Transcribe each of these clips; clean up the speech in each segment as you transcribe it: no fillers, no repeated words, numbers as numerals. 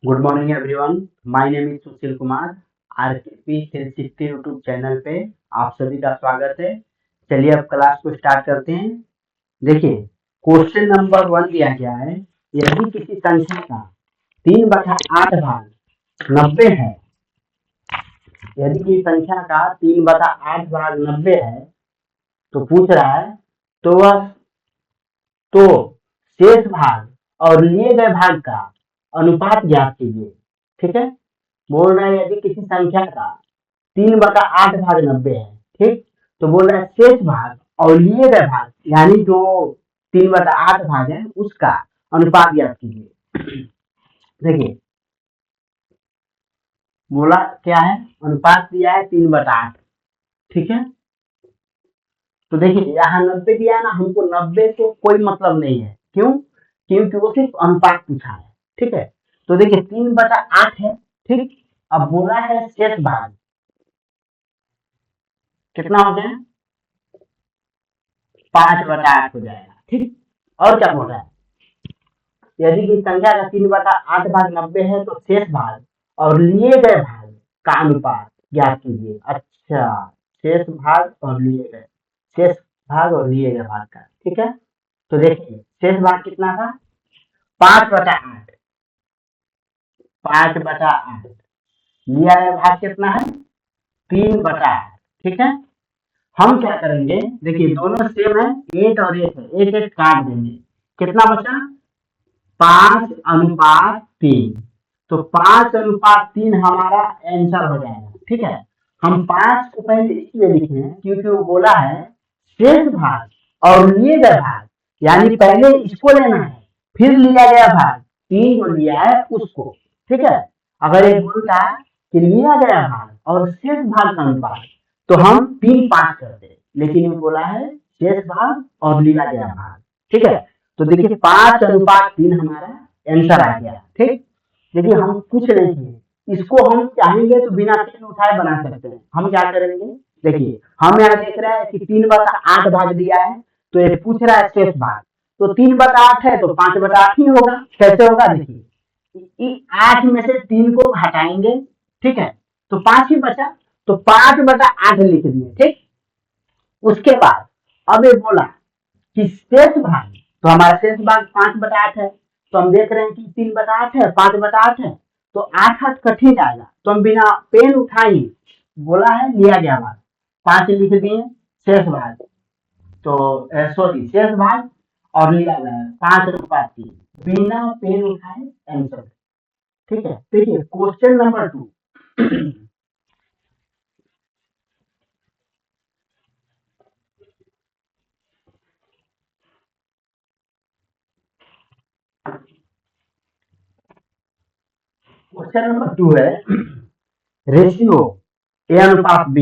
Good morning everyone. My name is Sushil Kumar. RKP 360 YouTube channel पे आप सभी का स्वागत है। चलिए अब क्लास को स्टार्ट करते हैं। देखिए, क्वेश्चन नंबर 1 दिया गया है। यदि किसी संख्या का 3/8 भाग 90 है, यदि किसी संख्या का 3/8 भाग 90 है तो पूछ रहा है तो वह तो शेष भाग और लिए गए भाग का अनुपात ज्ञात कीजिए। ठीक है, बोल रहा है यदि किसी संख्या का 3/8 भाग 90 है, ठीक, तो बोल रहा है शेष भाग और लिए गए भाग यानी जो 3/8 भाग है उसका अनुपात ज्ञात कीजिए। देखिए, बोला क्या है, अनुपात दिया है 3/8। ठीक है, तो देखिए यहाँ 90 दिया है ना, हमको 90 से कोई मतलब नहीं है। क्यों? क्योंकि वो सिर्फ अनुपात पूछा है। ठीक है, तो देखिए 3/8 है। ठीक, अब बोला है शेष भाग कितना हो गया, 5/8 हो जाएगा। ठीक, और क्या बोल रहा है, यदि की संख्या का 3/8 भाग 90 है तो शेष भाग और लिए गए भाग का अनुपात ज्ञात कीजिए। अच्छा, शेष भाग और लिए गए, शेष भाग और लिए गए भाग का। ठीक है, तो देखिए शेष भाग कितना था, 5/8। 5/8 लिया गया भाग कितना है, 3/8। ठीक है, हम क्या करेंगे, देखिए दोनों सेम है, 8 और 8 है, 8 काट देंगे, कितना बचा, 5/3। तो 5/3 हमारा आंसर हो जाएगा। ठीक है, हम 5 को पहले इसलिए लिखे हैं क्योंकि वो बोला है शेष भाग और लिए गए भाग, यानी पहले इसको लेना है फिर लिया गया भाग, 3 जो लिया है उसको। ठीक है, अगर ये बोलता कि लिया गया भाग और शेष भाग का अनुपात तो हम 3 5 करते, लेकिन ये बोला है शेष भाग और लिया गया भाग। ठीक है, तो देखिए 5/3 हमारा आंसर आ गया। ठीक, देखिए हम कुछ नहीं किए, इसको हम चाहेंगे तो बिना पेन उठाए बना सकते हैं। हम क्या करेंगे, देखिए हम यहाँ देख रहे हैं कि 3/8 भाग दिया है, तो ये पूछ रहा है शेष भाग, तो 3/8 है तो 5/8 ही होगा। कैसे होगा, देखिए 8 में से 3 को हटाएंगे, ठीक है, तो 5 ही बचा, तो 5/8 लिख दिए। ठीक, उसके बाद अब ये बोला कि शेष भाग, तो हमारा शेष भाग 5/8 है, तो हम देख रहे हैं कि 3/8 है, 5/8 है, तो 8 8 कट ही जाएगा, तो हम बिना पेन उठाए बोला है लिया गया भाग 5 लिख दिए, शेष भाग तो सॉरी शेष भाग और लिया गया 5/3 बिना पेन उठाए आंसर। ठीक है, देखिए क्वेश्चन नंबर 2। क्वेश्चन नंबर 2 है, रेशियो A/B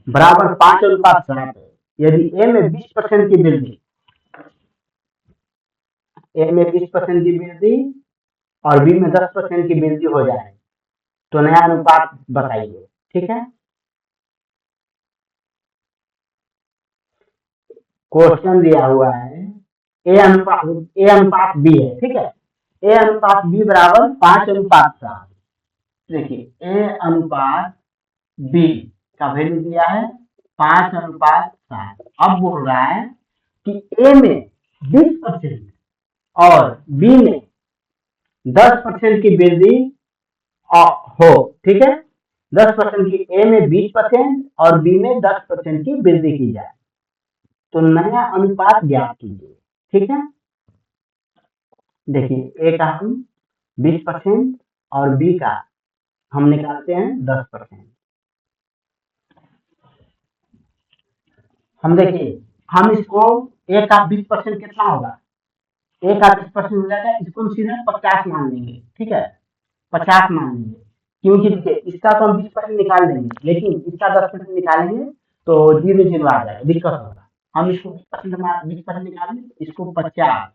बराबर 5/7 है। यदि ए में 20% की वृद्धि, ए में 20% की वृद्धि और बी में 10% की वृद्धि हो जाए तो नया अनुपात बताइए। ठीक है, क्वेश्चन दिया हुआ है ए अनुपात बी है। ठीक है, A/B बराबर 5/7। देखिए A/B का वैल्यू दिया है 5/7। अब बोल रहा है कि ए में 20% और बी में 10% की वृद्धि हो। ठीक है, 10% की, ए में 20% और बी में 10% की वृद्धि की जाए तो नया अनुपात ज्ञात कीजिए। ठीक है, देखिए ए का हम 20% और बी का हम निकालते हैं 10%। हम देखिए, हम इसको ए का 20% कितना होगा, ए का 20% हो जाएगा, इसको हम सीधा 50 मान लेंगे। ठीक है, 50 मान लेंगे, क्योंकि देखिए इसका तो हम 20% निकाल देंगे, लेकिन इसका 10% निकालेंगे तो 0 0 आ जाएगा, दिक्कत होगा। हम इसको 20% निकालें, इसको 50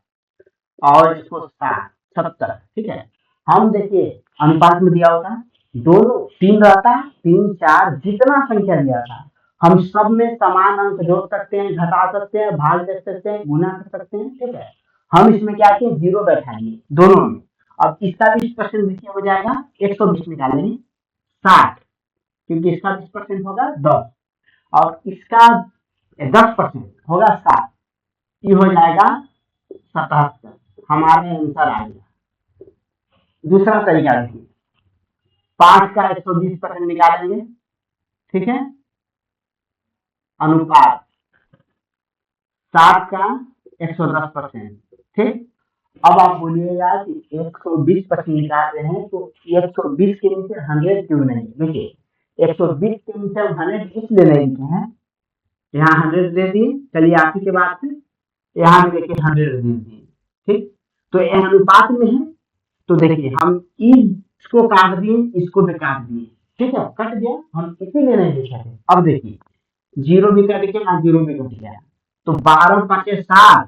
और इसको 60 70। ठीक है, हम देखिए अनुपात में दिया होता, दोनों 3 रहता, 3 4 जितना संख्या दिया था हम सब में समान अंक जोड़ सकते हैं, घटा सकते हैं, भाग दे सकते हैं, गुना कर सकते हैं। ठीक है, हम इसमें क्या किए, 0 बैठाएंगे दोनों में, अब इसका 20% देखिए हो जाएगा 120 निकालेंगे 60, क्योंकि इसका 20% होगा 10 और इसका 10% होगा 7, ये हो जाएगा 77, हमारे आंसर आ गया। दूसरा तरीका देखिए, 5 का 120% निकालेंगे, ठीक है, अनुपात 7 का 110%, ठीक। अब आप बोलिएगा कि 120% निकाल रहे हैं तो 120 के नीचे 100 क्यों नहीं? देखिए 120 के नीचे हम 100 इसलिए नहीं लिखे हैं, यहाँ 100 दे दिए, चलिए आप ही के बात से यहाँ भी देखिए 100 दे दिए, ठीक। तो ये अनुपात में है, तो देखिए हम इसको काट दिए, इसको भी काट दिए, ठीक है, कट गया, हम इसीलिए नहीं लिखे थे। अब देखिए 0 भी कट गया, 0 भी कट गया, तो 12 5 60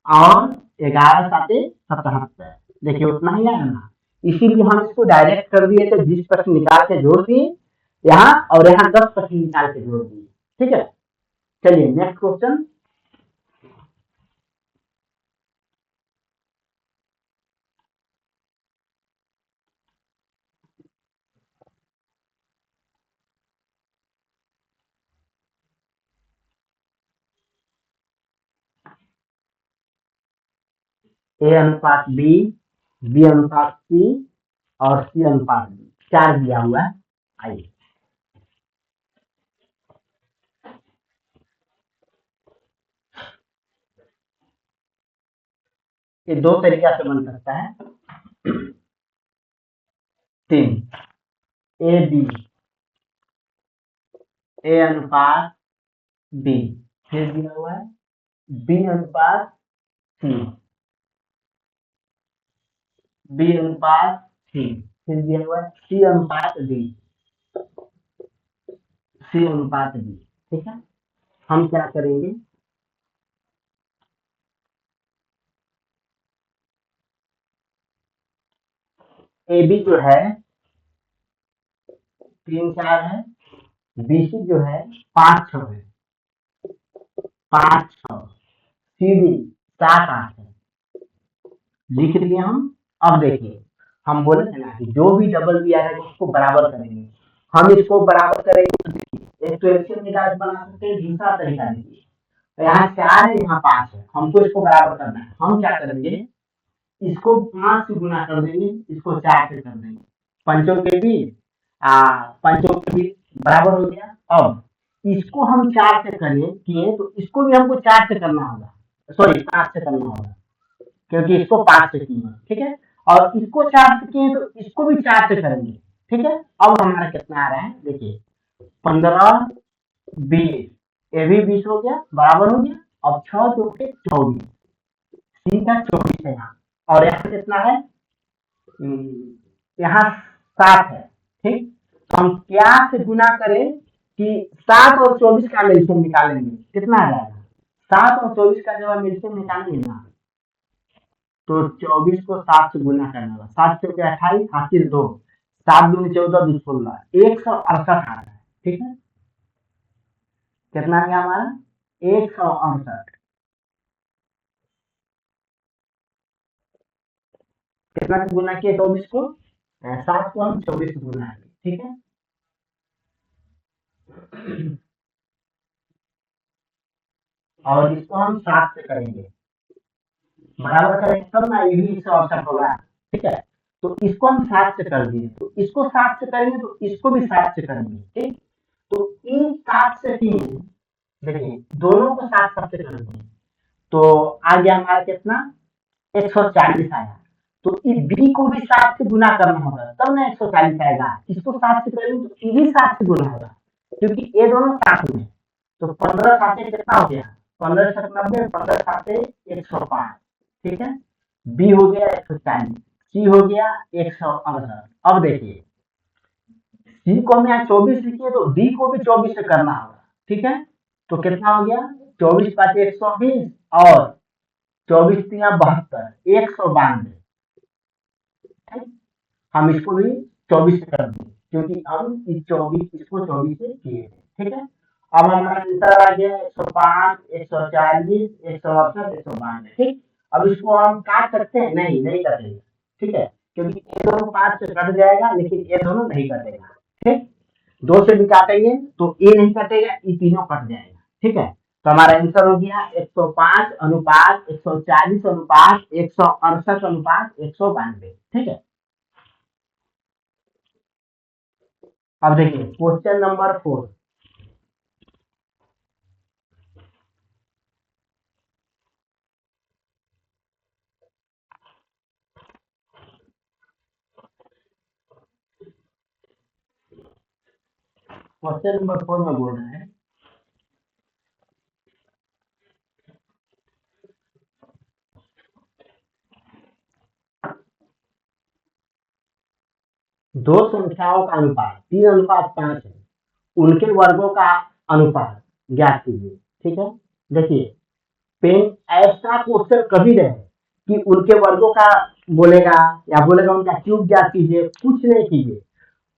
और 11 7 77, देखिए उतना ही आया ना। इसीलिए हम इसको डायरेक्ट कर दिए थे, 20% निकाल के जोड़ दिए यहाँ, और यहाँ 10% निकाल के जोड़ दिए, ठीक है। चलिए नेक्स्ट क्वेश्चन। ए अनुपात बी, बी अनुपात सी और सी अनुपात बी, 4 दिया हुआ है। आइए ये 2 तरीका से बन सकता है। 3 ए बी, ए अनुपात बी, फिर दिया हुआ है बी अनुपात सी, बी अनुपात सी, फिर दिया हुआ है सी अनुपात डी, सी अनुपात डी, ठीक है। हम क्या करेंगे, ए बी जो है 3 4 है, बी सी जो है 5 6 है, 5 6, सी डी 7 8 है, लिख दिए हम। अब देखिए हम बोले थे ना कि जो भी डबल दिया है उसको बराबर करेंगे, हम इसको बराबर करेंगे तो देखिए एक तो एलसीएम निकाल के बना सकते हैं, दूसरा तरीका देखिए, तो यहाँ 4 है, यहाँ 5 है, हमको इसको बराबर करना है। हम क्या करेंगे, इसको 5 से गुना कर देंगे, इसको 4 से कर देंगे, पंचों के बीच पंचों के बीच बराबर हो गया। अब इसको हम 4 से करें किए तो इसको भी हमको 4 से करना होगा, सॉरी 5 से करना होगा, क्योंकि इसको 5 से किए, ठीक है। और इसको 4 से किए तो इसको भी 4 से करेंगे, ठीक है। अब हमारा कितना आ रहा है, देखिए 15 20, ये भी 20 हो गया, बराबर हो गया। अब 6 2 के 24, सी का 24 है यहाँ, और यहाँ कितना है, यहाँ 7 है, ठीक। तो हम क्या से गुना करें कि 7 और 24 का एलसीएम निकालेंगे, कितना आ जाएगा, 7 और 24 का जब हम एलसीएम निकालेंगे ना, तो 24 को 7 से गुना करना होगा, 7 चौके 28, हासिल 2, 7 दूनी 14 2 16, 168 आ रहा है, ठीक है। कितना गया हमारा 168, कितना से गुना किया 24 को, 7 को हम 24 से गुना किए, ठीक है। और इसको हम 7 से करेंगे, बराबर करेंगे तब ना, ये भी 168 होगा, ठीक है। तो इसको हम 7 से कर दिए, तो इसको 7 से करेंगे तो इसको भी 7 से करेंगे, ठीक। तो इन 7 से 3, देखिए दोनों को 7 7 से कर दिए, तो आ गया हमारा कितना 140 आया। तो इस बी को भी 7 से गुना करना होगा तब ना 140 आएगा, इसको 7 से करेंगे तो ये भी 7 से गुना होगा, क्योंकि ये दोनों साथ में। तो 15 साथे कितना हो गया, 15 7 90, 15 साथे 105, ठीक है। बी हो गया 140, सी हो गया 168। अब देखिए सी को हम यहाँ 24 लिखिए तो डी को भी 24 से करना होगा, ठीक है। तो कितना हो गया 24 5 120 और 24 3 72, 192, ठीक। हम इसको भी 24 से कर देंगे, क्योंकि हम इस 24 इसको 24 से किए थे, ठीक है। अब हमारा आंसर आ गया 105 140 168 192, ठीक। अब इसको हम काट सकते हैं? नहीं, नहीं कटेगा, ठीक है, क्योंकि ये दोनों 5 से कट जाएगा, लेकिन ये दोनों नहीं कटेगा। ठीक, 2 से भी काटेंगे तो ये नहीं कटेगा, ये तीनों कट जाएगा। ठीक है, तो हमारा आंसर हो गया 105 अनुपात 140 अनुपात 168 अनुपात 192। ठीक है, अब देखिए क्वेश्चन नंबर 4। क्वेश्चन नंबर 4 में बोल रहे हैं दो संख्याओं का अनुपात 3:5 है, उनके वर्गों का अनुपात ज्ञात कीजिए। ठीक है, देखिए पेन ऐसा क्वेश्चन कभी रहे कि उनके वर्गों का बोलेगा या बोलेगा उनका क्यूब ज्ञात कीजिए, कुछ नहीं कीजिए।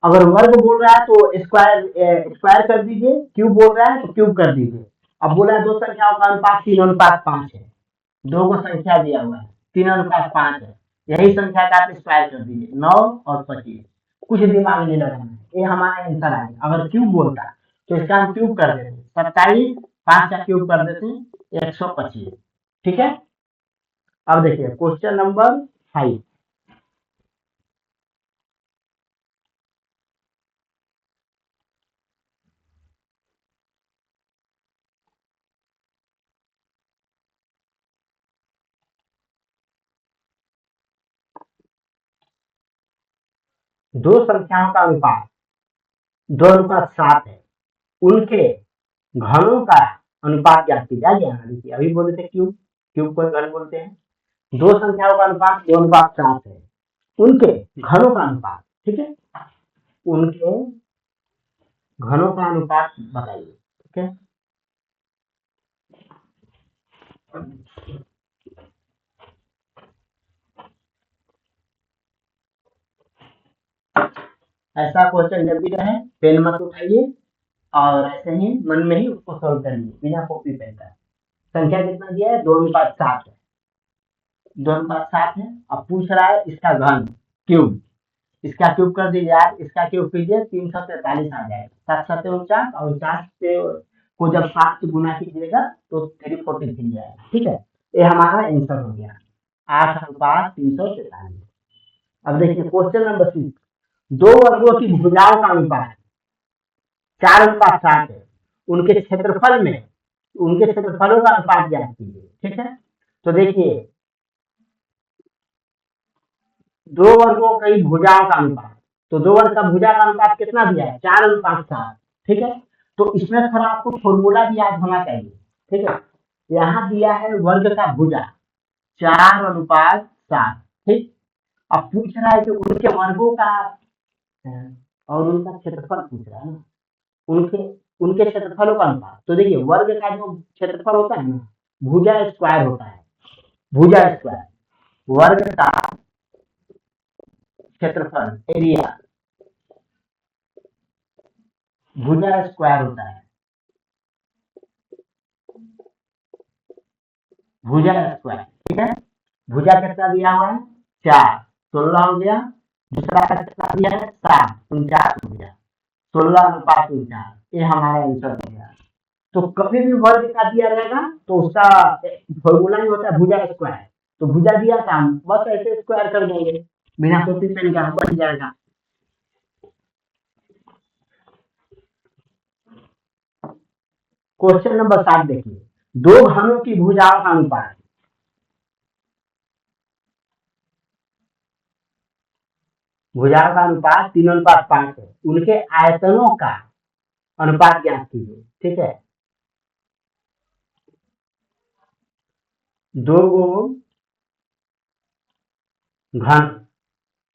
अगर वर्ग बोल रहा है तो स्क्वायर स्क्वायर कर दीजिए, क्यूब बोल रहा है तो क्यूब कर दीजिए। अब बोला है दो संख्याओं का अनुपात 3:5 है, दो को संख्या दिया हुआ है 3:5 है, यही संख्या का आप स्क्वायर कर दीजिए 9 और 25। कुछ दिमाग नहीं लगाना है, ये हमारा आंसर आएगा। अगर क्यूब बोलता तो इसका हम क्यूब कर देते 27, 5 का क्यूब कर देते 125। ठीक है, अब देखिए क्वेश्चन नंबर 5। दो संख्याओं का अनुपात 2:7 है, उनके घनों का अनुपात क्या किया गया? देखिए अभी बोले थे क्यूब, क्यूब को घन बोलते हैं। दो संख्याओं का अनुपात 2:7 है, उनके घनों का अनुपात, ठीक है, उनके घनों का अनुपात बताइए। ठीक है, ऐसा क्वेश्चन जब भी रहे पेन मत उठाइए और ऐसे ही मन में ही उसको सॉल्व करिए बिना कॉपी पेन का। संख्या कितना दिया है? 2:7 है, 2:7 है। अब पूछ रहा है इसका घन क्यूब, इसका क्यूब कर दीजिए यार, इसका क्यूब कीजिए 343 आ जाएगा। 7 7 49 और 49 से को जब 7 से गुना कीजिएगा तो 343 आएगा। ठीक है, ये हमारा आंसर हो गया 8:343। अब देखिए क्वेश्चन नंबर 6। दो वर्गों की भुजाओं का अनुपात 4:7 है, उनके क्षेत्रफल में उनके क्षेत्रफलों का अनुपात ज्ञात कीजिए। ठीक है, तो देखिए दो वर्गों की भुजाओं का अनुपात, तो दो वर्ग का भुजा का अनुपात कितना दिया है? 4:7। ठीक है, तो इसमें थोड़ा आपको फॉर्मूला भी याद होना चाहिए। ठीक है, यहाँ दिया है वर्ग का भुजा 4:7। ठीक, अब पूछ रहा है कि उनके वर्गों का और उनका क्षेत्रफल पूछ रहा है ना, उनके उनके क्षेत्रफलों का अनुपात। तो देखिए वर्ग का जो क्षेत्रफल होता है ना, भुजा स्क्वायर होता है, भुजा स्क्वायर वर्ग का क्षेत्रफल एरिया भुजा स्क्वायर होता है, भुजा स्क्वायर। ठीक है, भुजा कितना दिया हुआ है? 4, 16 हो गया। दूसरा का कितना दिया है? 7, 49 हो गया। 16:49, ये हमारा आंसर हो गया। तो कभी भी वर्ग का दिया रहेगा तो उसका फॉर्मूला ही होता है भुजा स्क्वायर। तो भुजा दिया था, हम बस ऐसे स्क्वायर कर देंगे बिना कॉपी पेन का, बन जाएगा। क्वेश्चन नंबर 7 देखिए, दो घनों की भुजाओं का अनुपात, भुजाओं का अनुपात 3:5 है, उनके आयतनों का अनुपात ज्ञात कीजिए। ठीक है, दो गो घन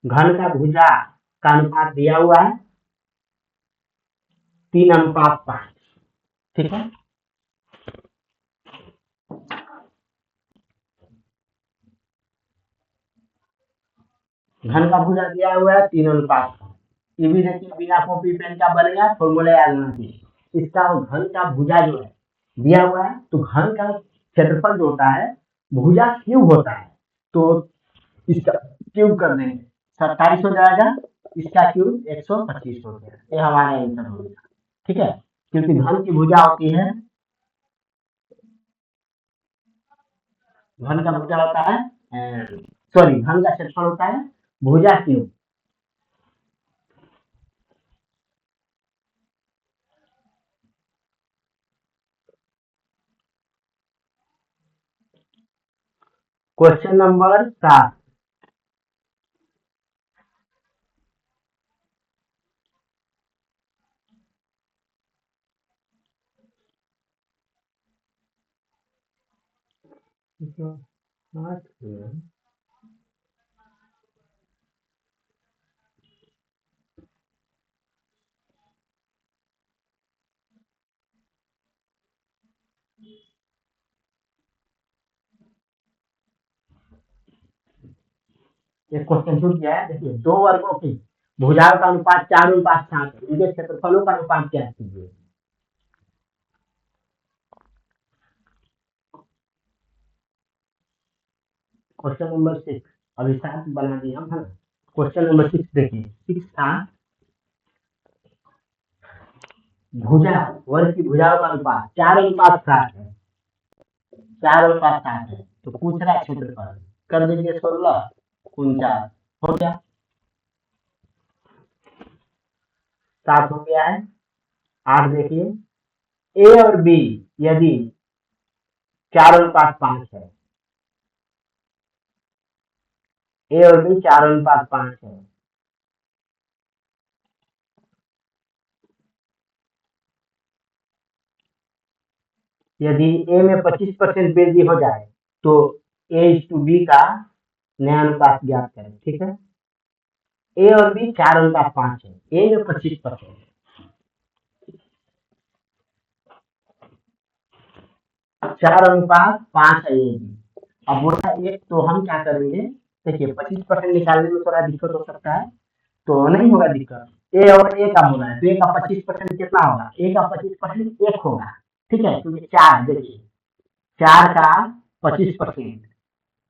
घन का भुजा का अनुपात दिया हुआ है 3:5। ठीक है, घन का भुजा दिया हुआ है 3:5। ये भी देखिए बिना कॉपी पेन का बन गया, फॉर्मूला याद होना चाहिए। इसका घन का भुजा जो है दिया हुआ है, तो घन का क्षेत्रफल जो होता है भुजा क्यूब होता है, तो इसका क्यूब कर देंगे, 27 हो जाएगा, इसका क्यूब 125 हो गया, ये हमारा आंसर हो गया। ठीक है, क्योंकि घन की भुजा होती है, घन का भुजा होता है, सॉरी घन का क्षेत्रफल होता है भुजा क्यूब। क्वेश्चन नंबर 7, ये क्वेश्चन छूट गया है। देखिए, दो वर्गों की भुजाओं का अनुपात 4:5 है, इनके क्षेत्रफलों का अनुपात क्या कीजिए। क्वेश्चन नंबर 6 अभी 7 बना दिया हम, है ना। क्वेश्चन नंबर 6 देखिए, 6 था भुजा, वर्ग की भुजाओं का अनुपात 4:7 है, 4:7 है, तो पूछ रहा है क्षेत्रफल, कर दीजिए 16 49 हो गया, 7 हो गया है। 8 देखिए, ए और बी यदि 4:5 है, ए और बी 4:5 है, यदि ए में 25% वृद्धि हो जाए तो A/B का नया अनुपात ज्ञात करें। ठीक है, ए और बी 4:5 है, ए में 25%, 4:5 है ये भी। अब बोला एक, तो हम क्या करेंगे, देखिए 25% निकालने में थोड़ा दिक्कत हो सकता है, तो नहीं होगा दिक्कत। ए और ए का बोला है, तो ए का 25% कितना होगा, ए का 25% 1 होगा। ठीक है, क्योंकि 4 देखिए, 4 का 25%,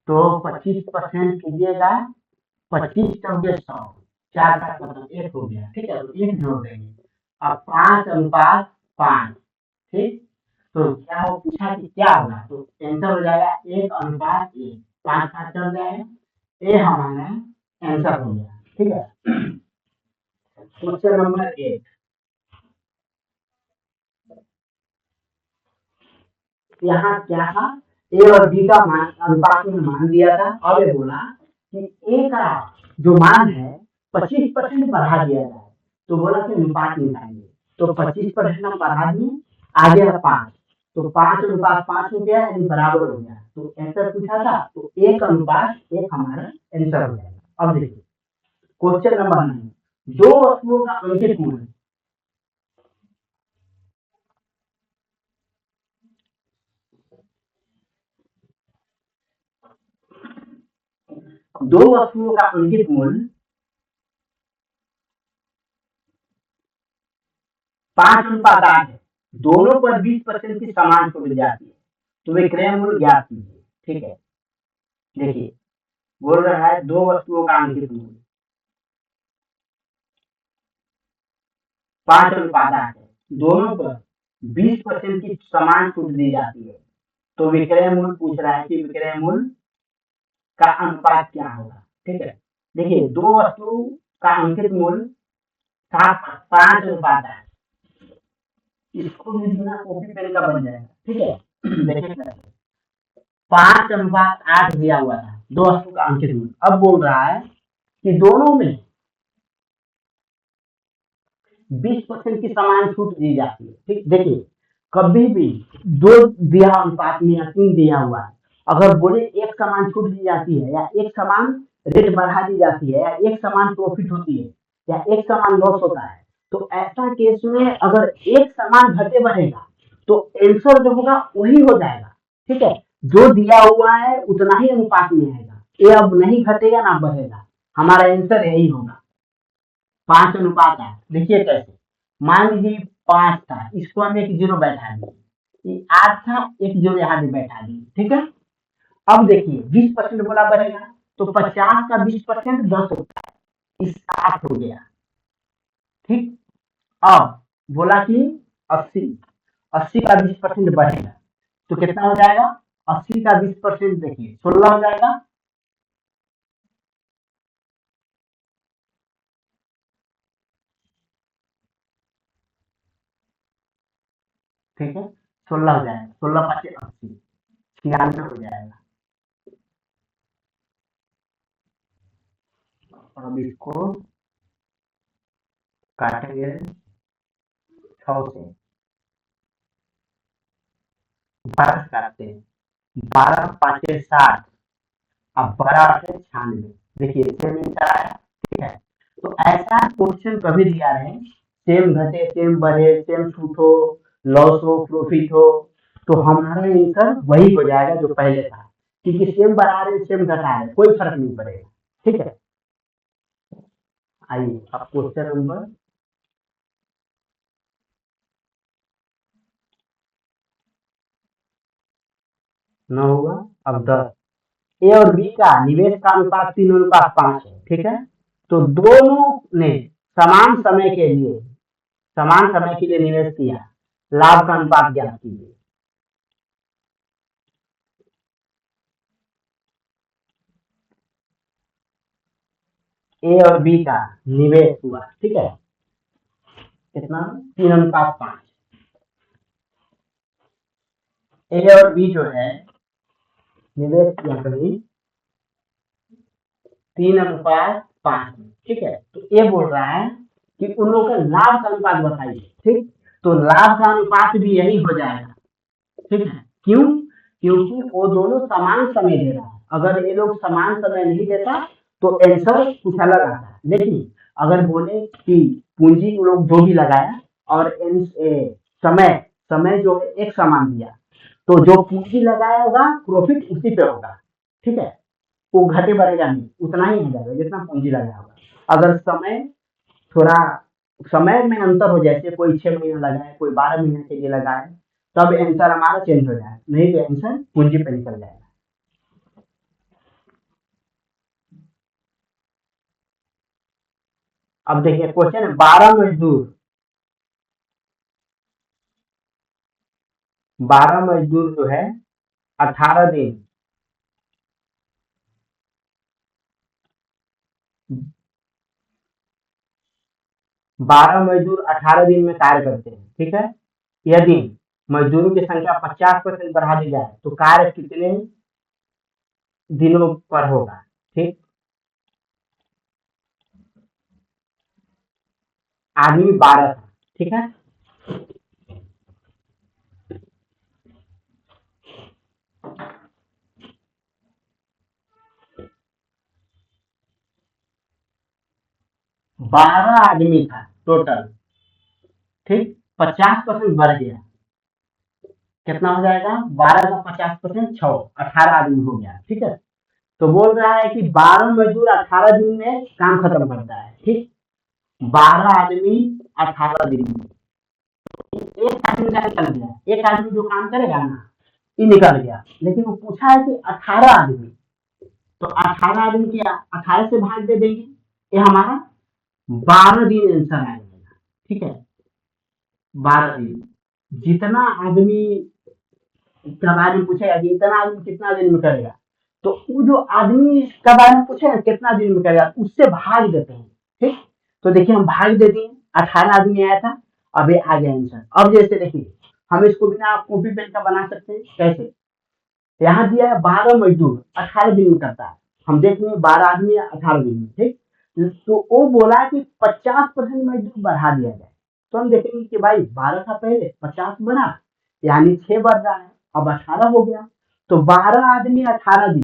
तो 25% कीजिएगा, 25 × 100, 4 का मतलब 1 हो गया। ठीक है, तो 1 जोड़ देंगे। अब 5:5, ठीक, तो क्या वो पूछा कि क्या होगा, तो आंसर हो जाएगा 1:1, 5 चल जाएगा, ये हमारा आंसर हो गया। ठीक है, क्वेश्चन नंबर 8, यहाँ क्या था, ए और बी का मान अनुपात में मान दिया था, अब ये बोला कि ए का जो मान है 25% बढ़ा दिया जाए, तो बोला कि अनुपात निकालिए, तो 25% हम बढ़ा दिए, आ गया 5, तो 5:5 हो गया, यानी बराबर हो गया, तो आंसर पूछा था, तो 1:1 हमारा आंसर हो जाएगा। अब देखिए क्वेश्चन नंबर 9, दो वस्तुओं का अंकित मूल्य, दो वस्तुओं का अंकित मूल्य 5:8 है, दोनों पर 20% की समान छूट जाती है, तो विक्रय मूल्य ज्ञात कीजिए। ठीक है, देखिए बोल रहा है दो वस्तुओं का अंकित मूल्य 5:8 है, दोनों पर 20% की समान छूट दी जाती है, तो विक्रय मूल्य पूछ रहा है कि विक्रय मूल्य का अनुपात क्या होगा। ठीक है, देखिए दो वस्तु का अंकित मूल्य 5:8, इसको भी बिना कॉपी पेन का बन जाएगा। ठीक है, देखिए 5:8 दिया हुआ था दो वस्तु का अंकित मूल्य, अब बोल रहा है कि दोनों में 20% की समान छूट दी जाती है। ठीक, देखिए कभी भी दो दिया अनुपात में या 3 दिया हुआ है, अगर बोले एक समान छूट दी जाती है, या एक समान रेट बढ़ा दी जाती है, या एक समान प्रॉफिट होती है, या एक समान लॉस होता है, तो ऐसा केस में अगर एक समान घटे बढ़ेगा तो आंसर जो होगा वही हो जाएगा। ठीक है, जो दिया हुआ है उतना ही अनुपात में आएगा, ये अब नहीं घटेगा ना बढ़ेगा, हमारा आंसर यही होगा 5:8। देखिए कैसे, मान लीजिए 5 था, इसको हम एक जीरो बैठा दिए, 8 था, एक जीरो यहाँ भी बैठा दिए। ठीक है, अब देखिए 20% बोला बढ़ेगा, तो 50 का 20% 10 होता है, इस 60 हो गया। ठीक, अब बोला कि 80, 80 का 20% बढ़ेगा, तो कितना हो जाएगा? 80 का 20% देखिए 16 हो जाएगा। ठीक है, 16 हो जाएगा, 16 × 5 = 80, 96 हो जाएगा। और अब इसको काटेंगे 6 से, 12 से काटते हैं, 12×5 = 60, अब 12×8 = 96। देखिए सेम आंसर आया। ठीक है, तो ऐसा क्वेश्चन कभी दिया रहे, सेम घटे सेम बढ़े सेम छूट हो, लॉस हो प्रॉफिट हो, तो हमारा आंसर वही हो जाएगा जो पहले था, क्योंकि सेम बढ़ा रहे सेम घटा रहे कोई फर्क नहीं पड़ेगा। ठीक है, आइए अब क्वेश्चन नंबर 9 हुआ। अब 10, ए और बी का निवेश का अनुपात 3:5 है। ठीक है, तो दोनों ने समान समय के लिए निवेश किया, लाभ का अनुपात ज्ञात कीजिए। ए और बी का निवेश हुआ, ठीक है, कितना? 3:5। ए और बी जो है निवेश किया कभी 3:5 में। ठीक है, तो ये बोल रहा है कि उन लोगों का लाभ का अनुपात बताइए। ठीक, तो लाभ का अनुपात भी यही हो जाएगा। ठीक है, क्यों? क्योंकि वो दोनों समान समय दे रहा है। अगर ये लोग समान समय नहीं देता तो आंसर कुछ अलग आता है, लेकिन अगर बोले कि पूंजी लोग जो भी लगाया और समय समय जो है एक समान दिया, तो जो पूंजी लगाया होगा प्रॉफिट उसी पे होगा। ठीक है, वो घटे बढ़ेगा नहीं, उतना ही हो जाएगा जितना पूंजी लगाया होगा। अगर थोड़ा समय में अंतर हो, जैसे कोई 6 महीना लगाए कोई 12 महीने के लिए लगाए, तब आंसर हमारा चेंज हो जाएगा, नहीं तो आंसर पूंजी पे निकल जाएगा। अब देखिए क्वेश्चन है 12 मजदूर जो है 18 दिन 12 मजदूर 18 दिन में कार्य करते हैं। ठीक है, यदि मजदूरों की संख्या 50% बढ़ा दी जाए तो कार्य कितने दिनों पर होगा? ठीक, आदमी 12 था। ठीक है, 12 आदमी था टोटल। ठीक, 50% बढ़ गया, कितना हो जाएगा? 12 का 50% 6, 18 आदमी हो गया। ठीक है, तो बोल रहा है कि 12 मजदूर 18 दिन में काम खत्म करता है। ठीक, 12 आदमी 18 दिन में, एक आदमी का निकल गया, एक आदमी जो काम करेगा ना ये निकल गया, लेकिन वो पूछा है कि 18 आदमी, तो 18 आदमी की 18 से भाग दे देंगे, ये हमारा 12 दिन आंसर आ जाएगा। ठीक है, 12 दिन, जितना आदमी का बारे में पूछेगा कि इतना आदमी कितना दिन में करेगा, तो वो जो आदमी का बारे में पूछेगा कितना दिन में करेगा उससे भाग देते हैं। ठीक, तो देखिए हम भाग दे दिए, 18 आदमी आया था, अब ये आ गया आंसर। अब जैसे देखिए हम इसको बिना कॉपी पेन का बना सकते हैं, कैसे? यहाँ दिया है 12 मजदूर 18 दिन में करता है, हम देख लेंगे 12 आदमी 18 दिन में। ठीक, तो वो बोला कि 50% मजदूर बढ़ा दिया जाए, तो हम देखेंगे कि भाई 12 था पहले 50 बना, यानी 6 बढ़ रहा है, अब 18 हो गया, तो 12 आदमी 18 दिन